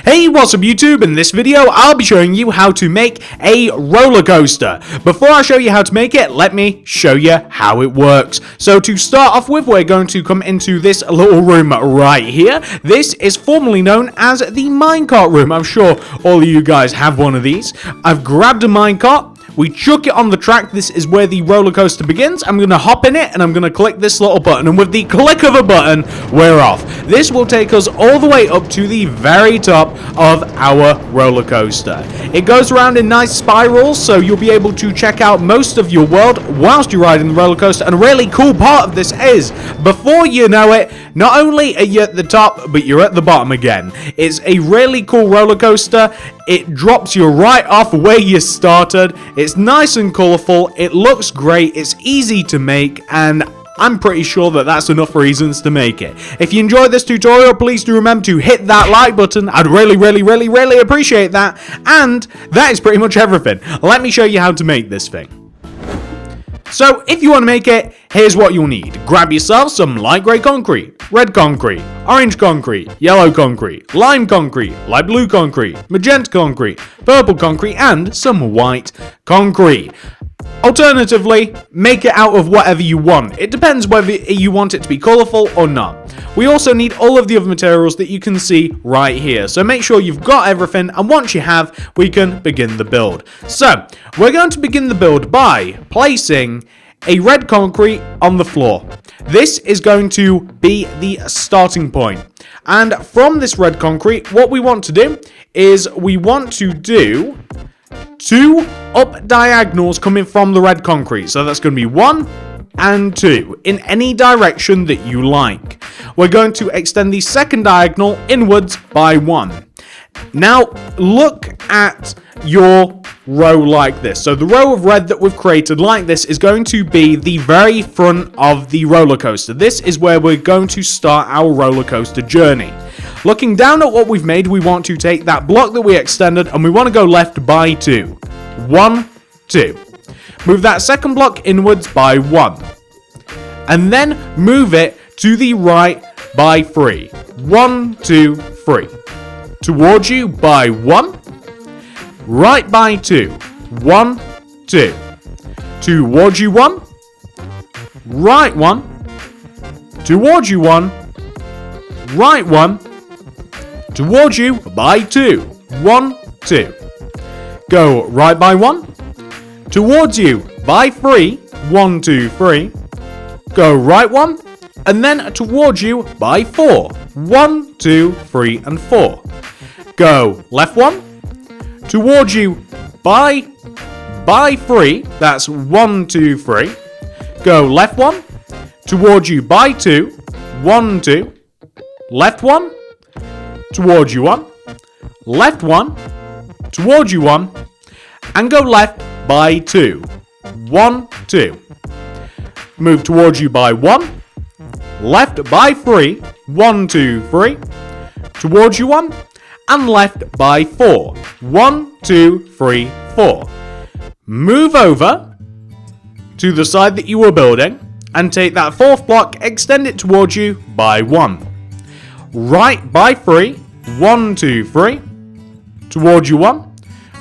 Hey, what's up YouTube? In this video, I'll be showing you how to make a roller coaster. Before I show you how to make it, let me show you how it works. So to start off with, we're going to come into this little room right here. This is formerly known as the minecart room. I'm sure all of you guys have one of these. I've grabbed a minecart. We chuck it on the track. This is where the roller coaster begins. I'm going to hop in it and I'm going to click this little button. And with the click of a button, we're off. This will take us all the way up to the very top of our roller coaster. It goes around in nice spirals, so you'll be able to check out most of your world whilst you're riding the roller coaster. And a really cool part of this is, before you know it, not only are you at the top, but you're at the bottom again. It's a really cool roller coaster. It drops you right off where you started. It's nice and colourful. It looks great. It's easy to make, and I'm pretty sure that that's enough reasons to make it. If you enjoyed this tutorial, please do remember to hit that like button. I'd really appreciate that. And that is pretty much everything. Let me show you how to make this thing. So, if you want to make it, here's what you'll need. Grab yourself some light grey concrete, red concrete, orange concrete, yellow concrete, lime concrete, light blue concrete, magenta concrete, purple concrete, and some white concrete. Alternatively, make it out of whatever you want. It depends whether you want it to be colourful or not. We also need all of the other materials that you can see right here. So make sure you've got everything, and once you have, we can begin the build. So, we're going to begin the build by placing a red concrete on the floor. This is going to be the starting point. And from this red concrete, what we want to do is we want to do 2 up diagonals coming from the red concrete. So that's going to be 1 and 2 in any direction that you like. We're going to extend the second diagonal inwards by 1. Now look at your row like this. So the row of red that we've created like this is going to be the very front of the roller coaster. This is where we're going to start our roller coaster journey. Looking down at what we've made, we want to take that block that we extended and we want to go left by 2. 1, 2. Move that second block inwards by 1. And then move it to the right by 3. 1, 2, 3. Towards you by 1. Right by 2. 1, 2. Towards you 1. Right 1. Towards you 1. Right 1. Towards you by 2. 1, 2. Go right by 1. Towards you by 3. 1, 2, 3. Go right 1. And then towards you by 4. 1, 2, 3, and 4. Go left 1. Towards you by 3. That's 1, 2, 3. Go left 1. Towards you by 2. 1, 2. Left 1. Towards you 1. Left 1. Towards you 1. And go left by 2. 1, 2. Move towards you by 1. Left by 3. 1, 2, 3. Towards you 1. And left by 4. 1, 2, 3, 4. Move over to the side that you were building and take that fourth block, extend it towards you by 1. Right by 3. 1, 2, 3. Towards you 1.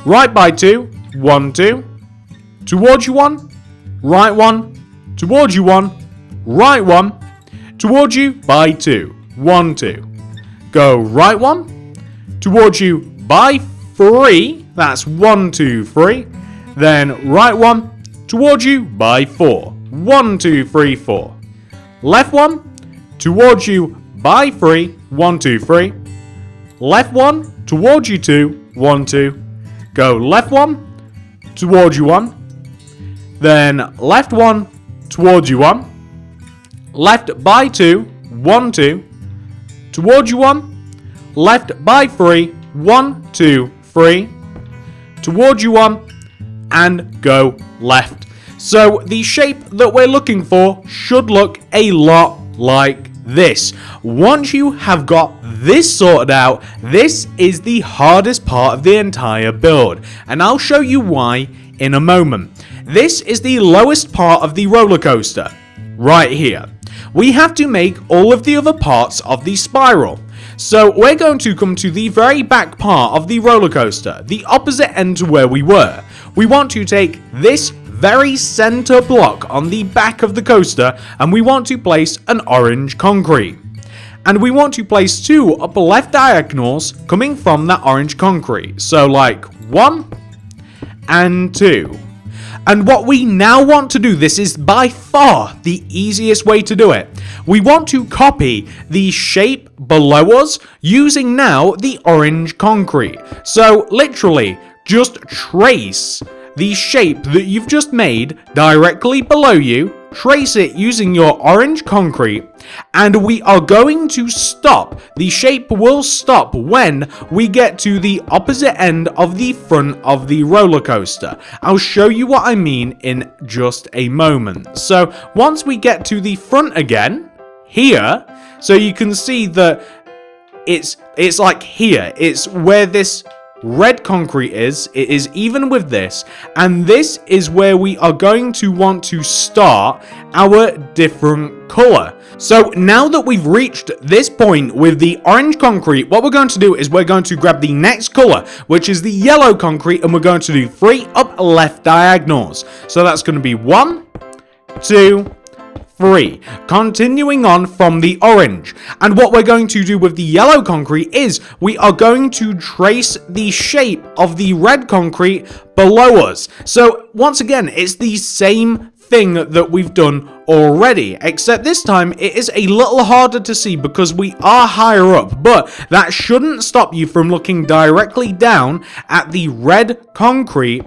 Right by 2. 1, 2. Towards you 1. Right 1. Towards you 1. Right 1. Towards you by 2. 1, 2. Go right 1. Towards you by 3. That's 1, 2, 3. Then right 1. Towards you by 4. 1, 2, 3, 4. Left 1. Towards you by 3. 1, 2, 3. Left 1. Towards you 2. 1, 2. Go left 1. Towards you 1. Then left 1. Towards you 1. Left by 2. 1, 2. Towards you 1. Left by 3. 1, 2, 3. Towards you 1. And go left. So the shape that we're looking for should look a lot like this. Once you have got this sorted out, this is the hardest part of the entire build. And I'll show you why in a moment. This is the lowest part of the roller coaster. Right here. We have to make all of the other parts of the spiral. So we're going to come to the very back part of the roller coaster, the opposite end to where we were. We want to take this very center block on the back of the coaster, and we want to place an orange concrete. And we want to place 2 upper left diagonals coming from that orange concrete. So like 1 and 2. And what we now want to do, this is by far the easiest way to do it. We want to copy the shape below us using now the orange concrete. So literally just trace the shape that you've just made directly below you, trace it using your orange concrete, and we are going to stop. The shape will stop when we get to the opposite end of the front of the roller coaster. I'll show you what I mean in just a moment. So once we get to the front again, here, so you can see that it's like here, it's where this red concrete is, it is even with this, and this is where we are going to want to start our different color. So now that we've reached this point with the orange concrete, what we're going to do is we're going to grab the next color, which is the yellow concrete, and we're going to do 3 up left diagonals. So that's going to be 1, 2, 3, continuing on from the orange. And what we're going to do with the yellow concrete is we are going to trace the shape of the red concrete below us. So once again, it's the same thing that we've done already, except this time it is a little harder to see because we are higher up, but that shouldn't stop you from looking directly down at the red concrete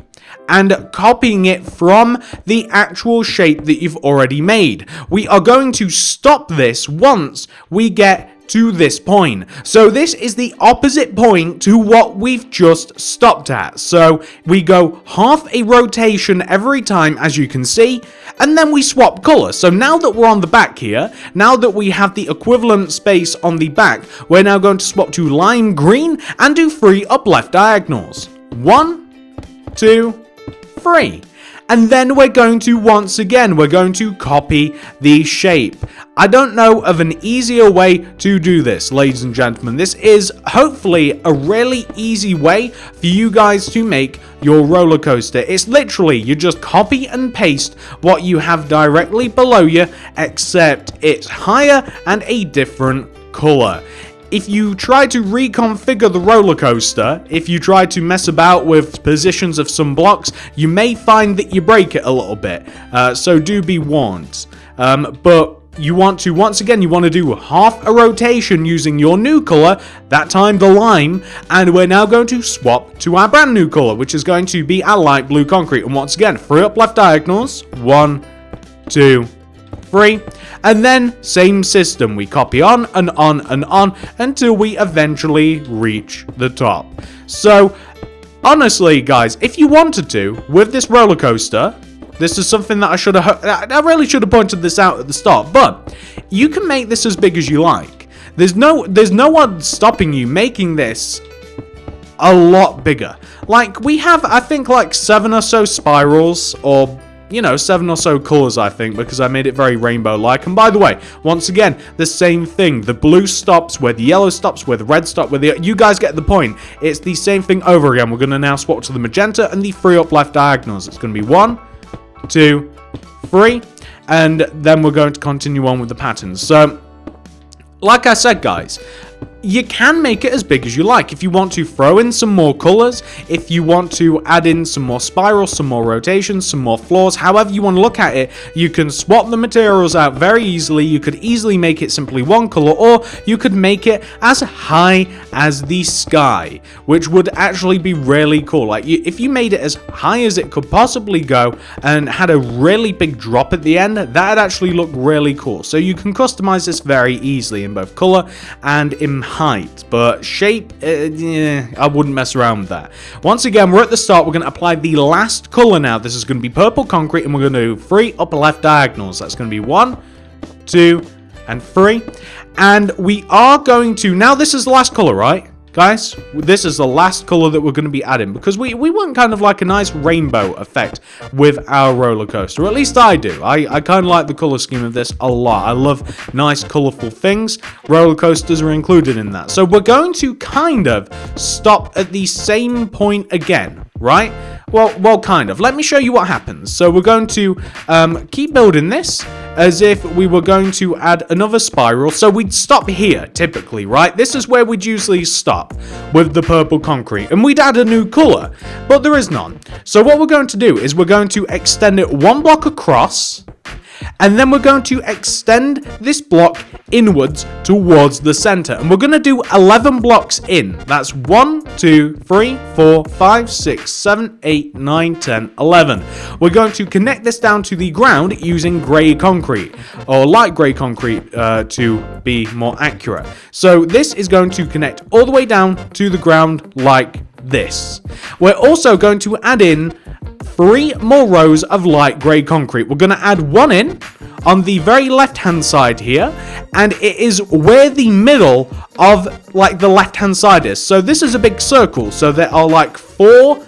and copying it from the actual shape that you've already made. We are going to stop this once we get to this point. So this is the opposite point to what we've just stopped at. So we go half a rotation every time, as you can see, and then we swap color. So now that we're on the back here, now that we have the equivalent space on the back, we're now going to swap to lime green and do 3 up left diagonals. 1, 2, 3. And then we're going to, once again, we're going to copy the shape. I don't know of an easier way to do this, ladies and gentlemen. This is hopefully a really easy way for you guys to make your roller coaster. It's literally, you just copy and paste what you have directly below you, except it's higher and a different color. If you try to reconfigure the roller coaster, if you try to mess about with positions of some blocks, you may find that you break it a little bit. So do be warned. But you want to, once again, you want to do half a rotation using your new color, that time the lime, and we're now going to swap to our brand new color, which is going to be our light blue concrete. And once again, 3 up left diagonals, 1, 2, 3, and then same system, we copy on and on and on until we eventually reach the top. So honestly guys, if you wanted to, with this roller coaster, this is something that I really should have pointed this out at the start, but you can make this as big as you like. There's no one stopping you making this a lot bigger. Like, we have, I think, like 7 or so spirals, or you know, 7 or so colors, I think, because I made it very rainbow-like. And by the way, once again, the same thing. The blue stops where the yellow stops, where the red stops, where the... You guys get the point. It's the same thing over again. We're going to now swap to the magenta and the 3 up left diagonals. It's going to be 1, 2, 3, and then we're going to continue on with the patterns. So, like I said, guys, you can make it as big as you like. If you want to throw in some more colors, if you want to add in some more spirals, some more rotations, some more floors, however you want to look at it, you can swap the materials out very easily. You could easily make it simply one color, or you could make it as high as the sky, which would actually be really cool. Like, if you made it as high as it could possibly go and had a really big drop at the end, that'd actually look really cool. So you can customize this very easily in both color and in height, but shape, I wouldn't mess around with that. Once again, we're at the start. We're going to apply the last color now. This is going to be purple concrete, and we're going to do 3 upper left diagonals. That's going to be 1, 2, and 3. And we are going to, now this is the last color, right? guys, this is the last color that we're going to be adding because we want kind of like a nice rainbow effect with our roller coaster. Or at least I do. I kind of like the color scheme of this a lot. I love nice colorful things. Roller coasters are included in that. So we're going to kind of stop at the same point again, right? Well, kind of. Let me show you what happens. So we're going to keep building this as if we were going to add another spiral. So we'd stop here, typically, right? This is where we'd usually stop with the purple concrete. And we'd add a new color, but there is none. So what we're going to do is we're going to extend it one block across, and then we're going to extend this block inwards towards the center. And we're going to do 11 blocks in. That's 1, 2, 3, 4, 5, 6, 7, 8, 9, 10, 11. We're going to connect this down to the ground using gray concrete, or light gray concrete to be more accurate. So this is going to connect all the way down to the ground like this. We're also going to add in 3 more rows of light grey concrete. We're going to add one in on the very left hand side here, and it is where the middle of like the left hand side is. So this is a big circle, so there are like 4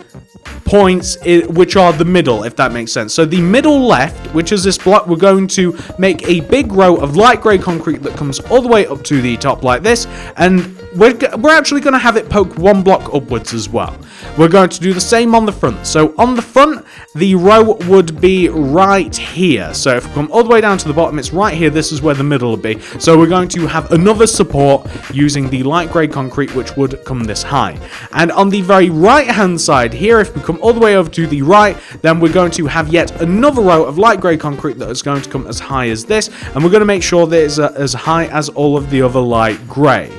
points which are the middle, if that makes sense. So the middle left, which is this block, we're going to make a big row of light grey concrete that comes all the way up to the top like this, and we're actually going to have it poke 1 block upwards as well. We're going to do the same on the front. So on the front, the row would be right here. So if we come all the way down to the bottom, it's right here. This is where the middle will be. So we're going to have another support using the light grey concrete, which would come this high. And on the very right hand side here, if we come all the way over to the right, then we're going to have yet another row of light grey concrete that is going to come as high as this. And we're going to make sure that it's as high as all of the other light grey.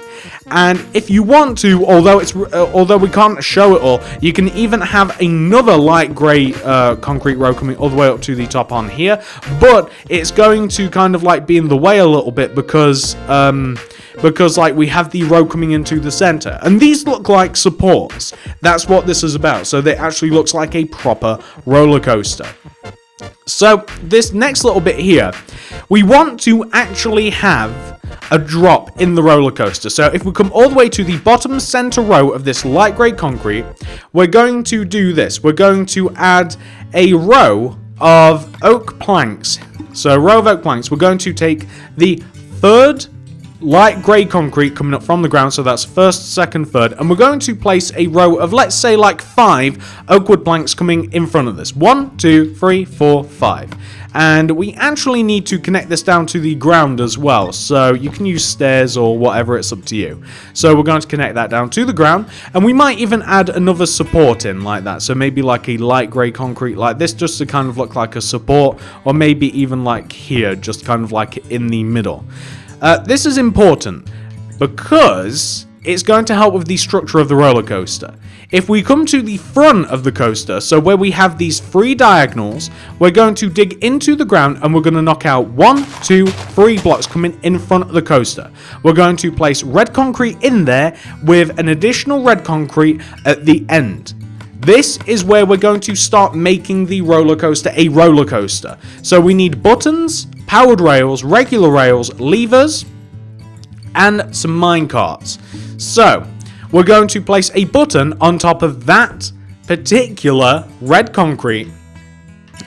And if you want to, although we can't show it all, you can even have another light grey concrete row coming all the way up to the top on here, but it's going to kind of like be in the way a little bit because like we have the row coming into the center, and these look like supports. That's what this is about. So it actually looks like a proper roller coaster. So this next little bit here, we want to actually have a drop in the roller coaster. So if we come all the way to the bottom center row of this light grey concrete, we're going to do this. We're going to add a row of oak planks. So a row of oak planks. We're going to take the third light grey concrete coming up from the ground, so that's first, second, third, and we're going to place a row of, let's say, like 5 oak wood planks coming in front of this. 1, 2, 3, 4, 5. And we actually need to connect this down to the ground as well, so you can use stairs or whatever, it's up to you. So we're going to connect that down to the ground, and we might even add another support in like that, so maybe like a light grey concrete like this, just to kind of look like a support, or maybe even like here, just kind of like in the middle. This is important because it's going to help with the structure of the roller coaster. If we come to the front of the coaster, so where we have these 3 diagonals, we're going to dig into the ground and we're going to knock out 1, 2, 3 blocks coming in front of the coaster. We're going to place red concrete in there with an additional red concrete at the end. This is where we're going to start making the roller coaster a roller coaster. So we need buttons, powered rails, regular rails, levers, and some mine carts. So we're going to place a button on top of that particular red concrete,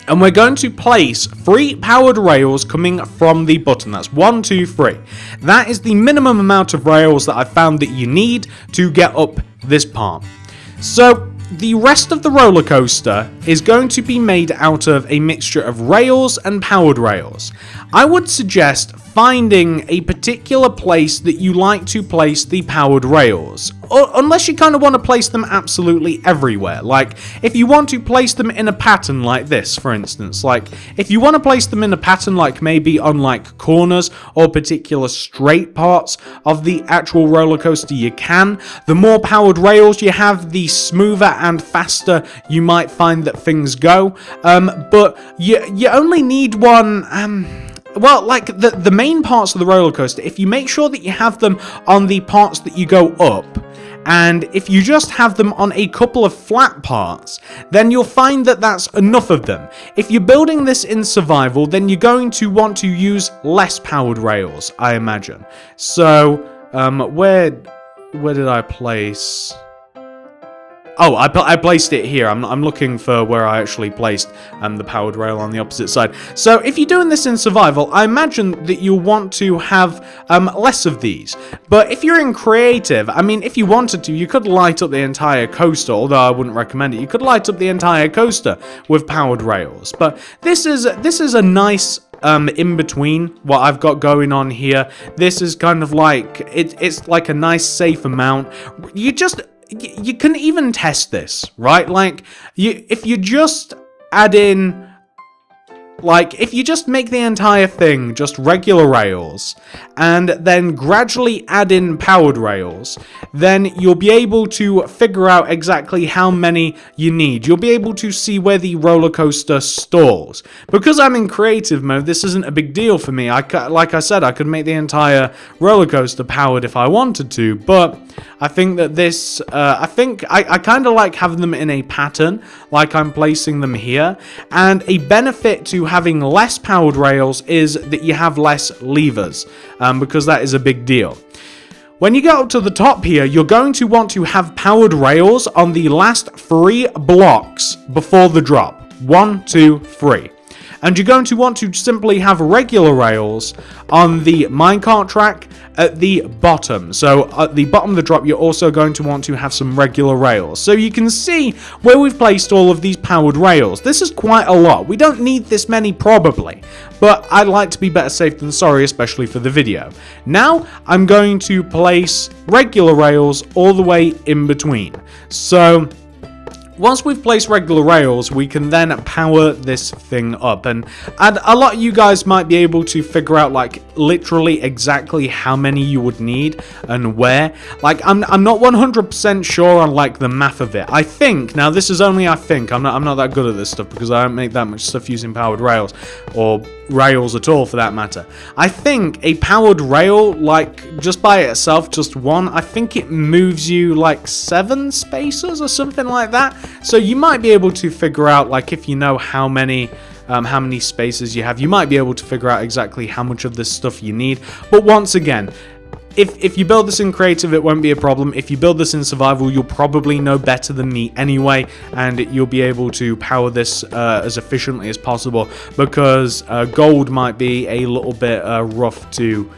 and we're going to place 3 powered rails coming from the button. That's 1, 2, 3. That is the minimum amount of rails that I found that you need to get up this part. So the rest of the roller coaster is going to be made out of a mixture of rails and powered rails. I would suggest finding a particular place that you like to place the powered rails, or unless you kind of want to place them absolutely everywhere. Like if you want to place them in a pattern like this, for instance, like if you want to place them in a pattern like maybe on like corners or particular straight parts of the actual roller coaster, you can. The more powered rails you have, the smoother and faster you might find that things go, but you only need one. Well, like the main parts of the roller coaster, if you make sure that you have them on the parts that you go up, and if you just have them on a couple of flat parts, then you'll find that that's enough of them. If you're building this in survival, then you're going to want to use less powered rails, I imagine. So, where did I place? Oh, I placed it here. I'm looking for where I actually placed the powered rail on the opposite side. So if you're doing this in survival, I imagine that you'll want to have less of these. But if you're in creative, I mean, if you wanted to, you could light up the entire coaster, although I wouldn't recommend it. You could light up the entire coaster with powered rails. But this is a nice in between what I've got going on here. This is kind of like it's like a nice safe amount. You can even test this, right? Like, if you just add in, like, if you just make the entire thing just regular rails, and then gradually add in powered rails, then you'll be able to figure out exactly how many you need. You'll be able to see where the roller coaster stalls. Because I'm in creative mode, this isn't a big deal for me. Like I said, I could make the entire roller coaster powered if I wanted to, but I think that this, I kind of like having them in a pattern, like I'm placing them here, and a benefit to having less powered rails is that you have less levers, because that is a big deal. When you get up to the top here, you're going to want to have powered rails on the last 3 blocks before the drop. 1, 2, 3. And you're going to want to simply have regular rails on the minecart track at the bottom. So at the bottom of the drop, you're also going to want to have some regular rails. So you can see where we've placed all of these powered rails. This is quite a lot. We don't need this many probably, but I'd like to be better safe than sorry, especially for the video. Now I'm going to place regular rails all the way in between. So once we've placed regular rails, we can then power this thing up. And a lot of you guys might be able to figure out, like, literally exactly how many you would need and where. Like, I'm not 100% sure on, like, the math of it. I think, now this is only I think, I'm not that good at this stuff because I don't make that much stuff using powered rails, or rails at all for that matter. I think a powered rail, like, just by itself, just one, I think it moves you, like, 7 spaces or something like that. So you might be able to figure out, like, if you know how many spaces you have, you might be able to figure out exactly how much of this stuff you need. But once again, if you build this in creative, it won't be a problem. If you build this in survival, you'll probably know better than me anyway, and you'll be able to power this as efficiently as possible, because gold might be a little bit rough to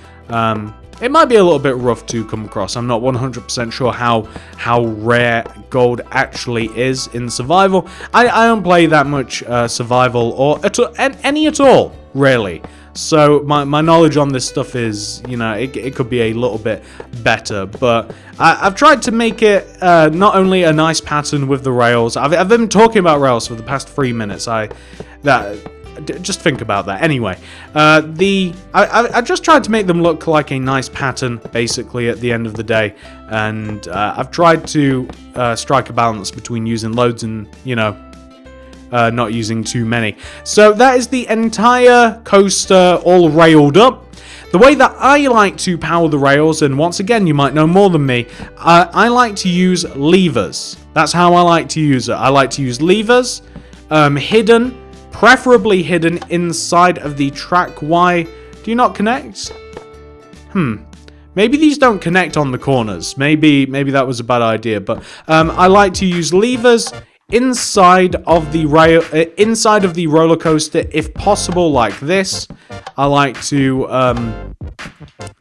it might be a little bit rough to come across. I'm not 100% sure how rare gold actually is in survival. I don't play that much survival or any at all, really. So my knowledge on this stuff is, you know, it could be a little bit better. But I've tried to make it not only a nice pattern with the rails. I've been talking about rails for the past 3 minutes. Just think about that. Anyway, I just tried to make them look like a nice pattern, basically, at the end of the day. And I've tried to strike a balance between using loads and, you know, not using too many. So that is the entire coaster all railed up. The way that I like to power the rails, and once again, you might know more than me, I like to use levers. That's how I like to use it. I like to use levers, hidden, preferably hidden inside of the track. Why do you not connect? Maybe these don't connect on the corners. Maybe that was a bad idea. But I like to use levers inside of the rail, inside of the roller coaster, if possible, like this. I like to.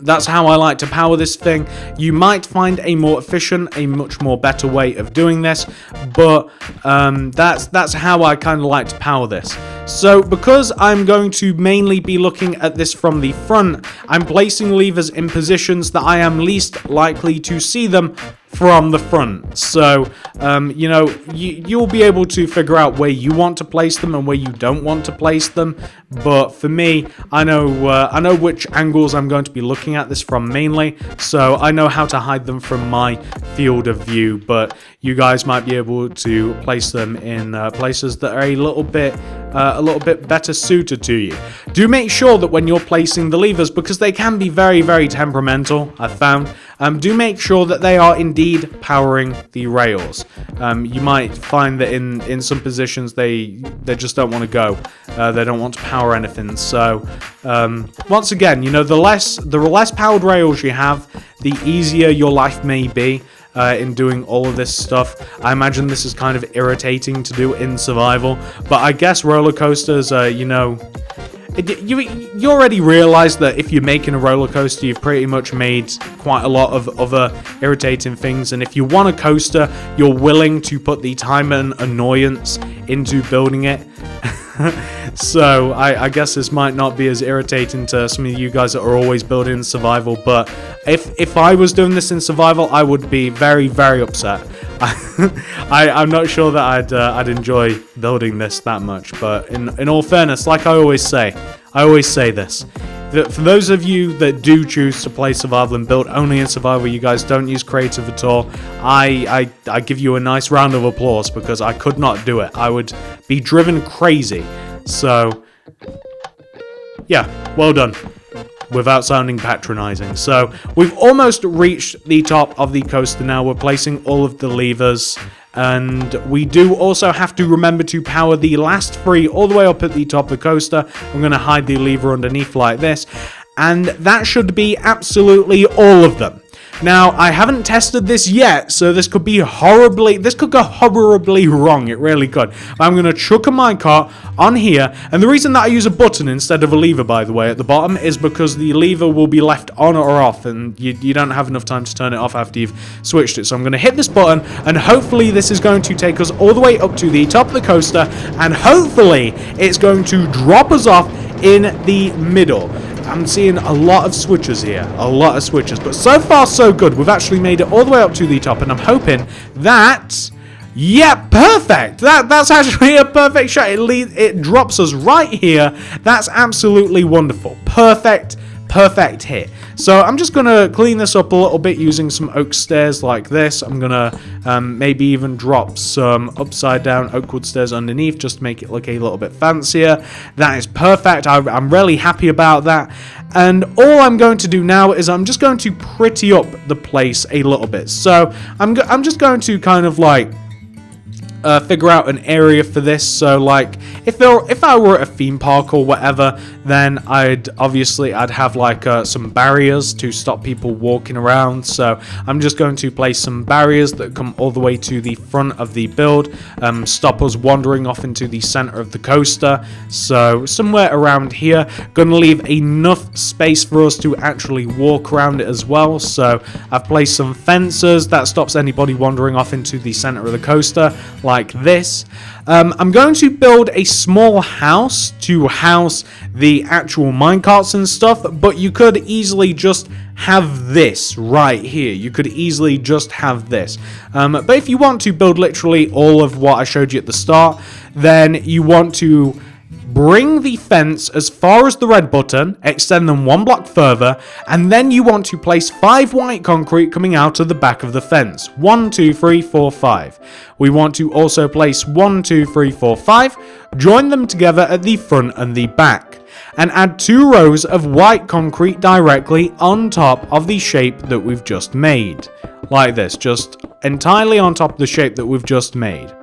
That's how I like to power this thing. You might find a more efficient, a much more better way of doing this, but that's how I kind of like to power this. So because I'm going to mainly be looking at this from the front, I'm placing levers in positions that I am least likely to see them from the front. So, you know, you'll be able to figure out where you want to place them and where you don't want to place them. But for me, I know which angles I'm going to be looking at this from mainly, so I know how to hide them from my field of view. But you guys might be able to place them in places that are a little bit better suited to you. Do make sure that when you're placing the levers, because they can be very, very temperamental, I've found, do make sure that they are indeed powering the rails. You might find that in some positions they just don't want to go. They don't want to power anything. So once again, you know, the less powered rails you have, the easier your life may be in doing all of this stuff. I imagine this is kind of irritating to do in survival, but I guess roller coasters, you know, you already realize that if you're making a roller coaster, you've pretty much made quite a lot of other irritating things, and if you want a coaster, you're willing to put the time and annoyance into building it. So I guess this might not be as irritating to some of you guys that are always building survival, but if I was doing this in survival, I would be very, very upset. I'm not sure that I'd enjoy building this that much, but in all fairness, like I always say this, that for those of you that do choose to play survival and build only in survival, you guys don't use creative at all, I give you a nice round of applause, because I could not do it. I would be driven crazy. So yeah, well done, without sounding patronizing. So we've almost reached the top of the coaster now. We're placing all of the levers, and we do also have to remember to power the last 3 all the way up at the top of the coaster. I'm going to hide the lever underneath like this, and that should be absolutely all of them. Now, I haven't tested this yet, so this could go horribly wrong. It really could. I'm going to chuck a minecart on here, and the reason that I use a button instead of a lever, by the way, at the bottom, is because the lever will be left on or off, and you don't have enough time to turn it off after you've switched it. So I'm going to hit this button, and hopefully this is going to take us all the way up to the top of the coaster, and hopefully it's going to drop us off in the middle. I'm seeing a lot of switches here, but so far so good. We've actually made it all the way up to the top, and I'm hoping that, yeah, perfect. That's actually a perfect shot. It drops us right here. That's absolutely wonderful. Perfect hit. So I'm just gonna clean this up a little bit using some oak stairs like this. I'm gonna maybe even drop some upside down oak wood stairs underneath just to make it look a little bit fancier. That is perfect. I'm really happy about that. And all I'm going to do now is I'm just going to pretty up the place a little bit. So I'm just going to kind of like figure out an area for this. So like if I were at a theme park or whatever, then I'd have like some barriers to stop people walking around. So I'm just going to place some barriers that come all the way to the front of the build, stop us wandering off into the center of the coaster. So somewhere around here, gonna leave enough space for us to actually walk around it as well. So I've placed some fences that stops anybody wandering off into the center of the coaster like this. I'm going to build a small house to house the actual minecarts and stuff, but you could easily just have this right here. You could easily just have this. But if you want to build literally all of what I showed you at the start, then you want to bring the fence as far as the red button, extend them 1 block further, and then you want to place 5 white concrete coming out of the back of the fence. 1, 2, 3, 4, 5. We want to also place 1, 2, 3, 4, 5, join them together at the front and the back, and add 2 rows of white concrete directly on top of the shape that we've just made. Like this, just entirely on top of the shape that we've just made.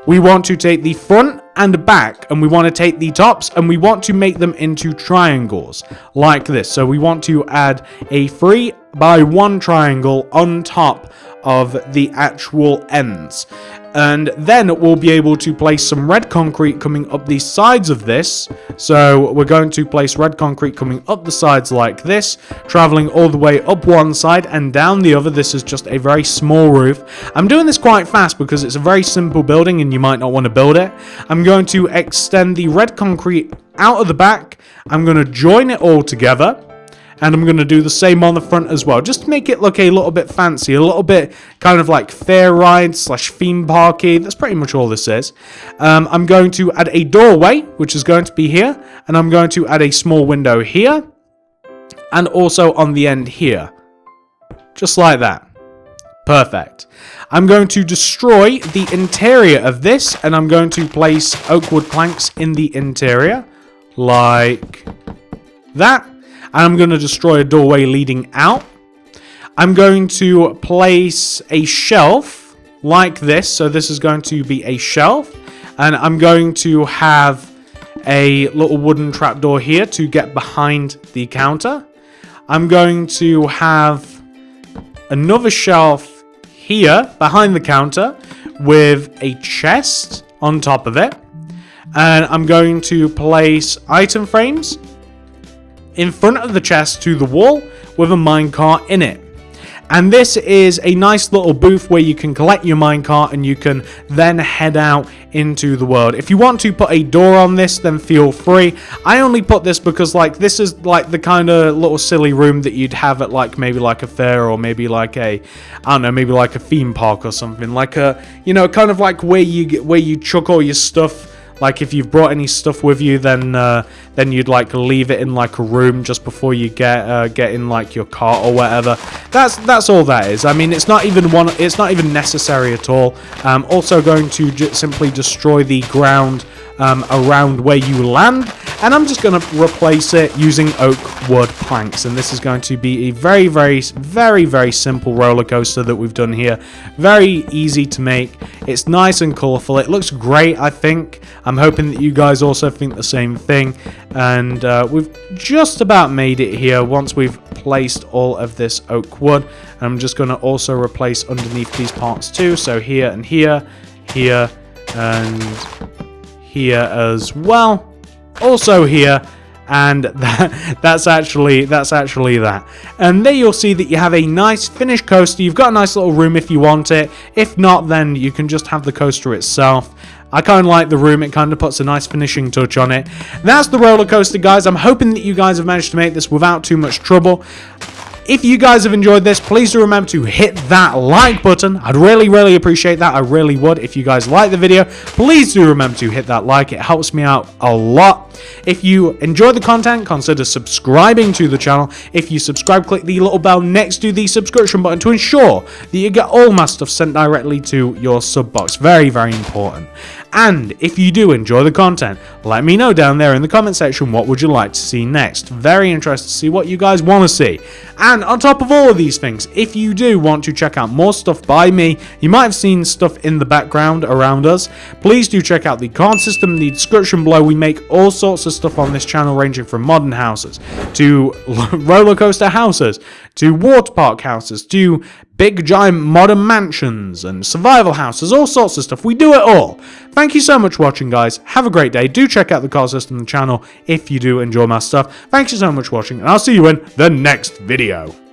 We want to take the front and back, and we want to take the tops, and we want to make them into triangles like this. So we want to add a 3 by 1 triangle on top of the actual ends, and then we'll be able to place some red concrete coming up the sides of this. So we're going to place red concrete coming up the sides like this, traveling all the way up one side and down the other. This is just a very small roof. I'm doing this quite fast because it's a very simple building and you might not want to build it. I'm going to extend the red concrete out of the back. I'm going to join it all together, and I'm going to do the same on the front as well, just to make it look a little bit fancy, a little bit kind of like fair ride / theme parky. That's pretty much all this is. I'm going to add a doorway, which is going to be here, and I'm going to add a small window here, and also on the end here, just like that. Perfect. I'm going to destroy the interior of this, and I'm going to place oak wood planks in the interior, like that. And I'm going to destroy a doorway leading out. I'm going to place a shelf like this. So this is going to be a shelf. And I'm going to have a little wooden trapdoor here to get behind the counter. I'm going to have another shelf here behind the counter with a chest on top of it. And I'm going to place item frames in front of the chest to the wall with a minecart in it. And this is a nice little booth where you can collect your minecart and you can then head out into the world. If you want to put a door on this, then feel free. I only put this because like this is like the kind of little silly room that you'd have at like maybe like a fair or maybe like a, I don't know, maybe like a theme park or something. Like a, you know, kind of like where you chuck all your stuff. Like if you've brought any stuff with you, then you'd like leave it in like a room just before you get in like your cart or whatever. That's all that is. I mean, it's not even necessary at all. Also going to simply destroy the ground around where you land, and I'm just going to replace it using oak wood planks. And this is going to be a very, very, very, very simple roller coaster that we've done here. Very easy to make. It's nice and colorful. It looks great, I think. I'm hoping that you guys also think the same thing. And we've just about made it here once we've placed all of this oak wood. And I'm just going to also replace underneath these parts too. So here and here, here and here as well. Also here, and that's actually that. And there you'll see that you have a nice finished coaster. You've got a nice little room if you want it. If not, then you can just have the coaster itself. I kind of like the room. It kind of puts a nice finishing touch on it. That's the roller coaster, guys. I'm hoping that you guys have managed to make this without too much trouble. If you guys have enjoyed this, please do remember to hit that like button. I'd really, really appreciate that. I really would. If you guys like the video, please do remember to hit that like. It helps me out a lot. If you enjoy the content, consider subscribing to the channel. If you subscribe, click the little bell next to the subscription button to ensure that you get all my stuff sent directly to your sub box. Very, very important. And if you do enjoy the content, let me know down there in the comment section what would you like to see next. Very interested to see what you guys want to see. And on top of all of these things, if you do want to check out more stuff by me, you might have seen stuff in the background around us, please do check out the card system in the description below. We make all sorts of stuff on this channel, ranging from modern houses to roller coaster houses to water park houses to big giant modern mansions and survival houses, all sorts of stuff. We do it all. Thank you so much for watching, guys. Have a great day. Do check out the card system channel if you do enjoy my stuff. Thank you so much for watching, and I'll see you in the next video.